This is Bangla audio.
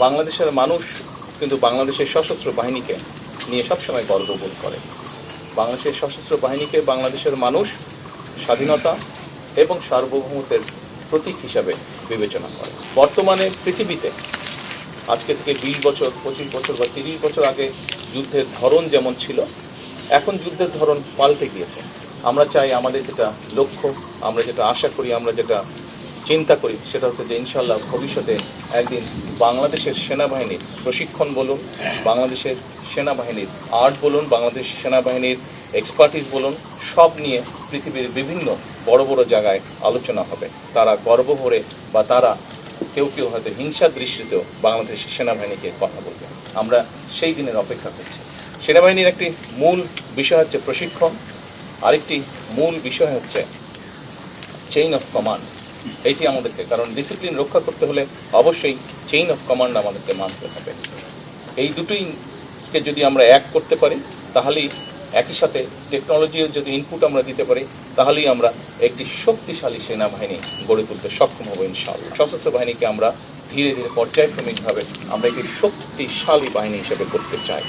বাংলাদেশের মানুষ কিন্তু বাংলাদেশের সশস্ত্র বাহিনীকে নিয়ে সবসময় গর্ববোধ করে। বাংলাদেশের সশস্ত্র বাহিনীকে বাংলাদেশের মানুষ স্বাধীনতা এবং সার্বভৌমত্বের প্রতীক হিসাবে বিবেচনা করে। বর্তমানে পৃথিবীতে আজকে থেকে 20 বছর, 25 বছর বা 30 বছর আগে যুদ্ধের ধরন যেমন ছিল, এখন যুদ্ধের ধরন পাল্টে গিয়েছে। আমরা চাই আমাদের যেটা লক্ষ্য, আমরা যেটা আশা করি, আমরা যেটা চিন্তা করি, সেটা হচ্ছে যে ইনশাল্লাহ ভবিষ্যতে একদিন বাংলাদেশের সেনাবাহিনীর প্রশিক্ষণ বলুন, বাংলাদেশের সেনাবাহিনীর আর্ট বলুন, বাংলাদেশ সেনাবাহিনীর এক্সপার্টিস বলুন, সব নিয়ে পৃথিবীর বিভিন্ন বড় বড় জায়গায় আলোচনা হবে। তারা গর্ব ভরে বা তারা কেউ কেউ হয়তো হিংসার দৃষ্টিতেও বাংলাদেশের সেনাবাহিনীকে কথা বলবে। আমরা সেই দিনের অপেক্ষা করছি। সেনাবাহিনীর একটি মূল বিষয় হচ্ছে প্রশিক্ষণ, আরেকটি মূল বিষয় হচ্ছে চেইন অফ কমান্ড। এইটি আমাদেরকে, কারণ ডিসিপ্লিন রক্ষা করতে হলে অবশ্যই চেইন অফ কমান্ড আমাদেরকে মানতে হবে। এই দুটোইকে যদি আমরা এক করতে পারি, তাহলেই একই সাথে টেকনোলজির যদি ইনপুট আমরা দিতে পারি, তাহলেই আমরা একটি শক্তিশালী সেনাবাহিনী গড়ে তুলতে সক্ষম হব ইনশাআল্লাহ। সশস্ত্র বাহিনীকে আমরা ধীরে ধীরে পর্যায়ক্রমিকভাবে আমরা একটি শক্তিশালী বাহিনী হিসেবে করতে চাই।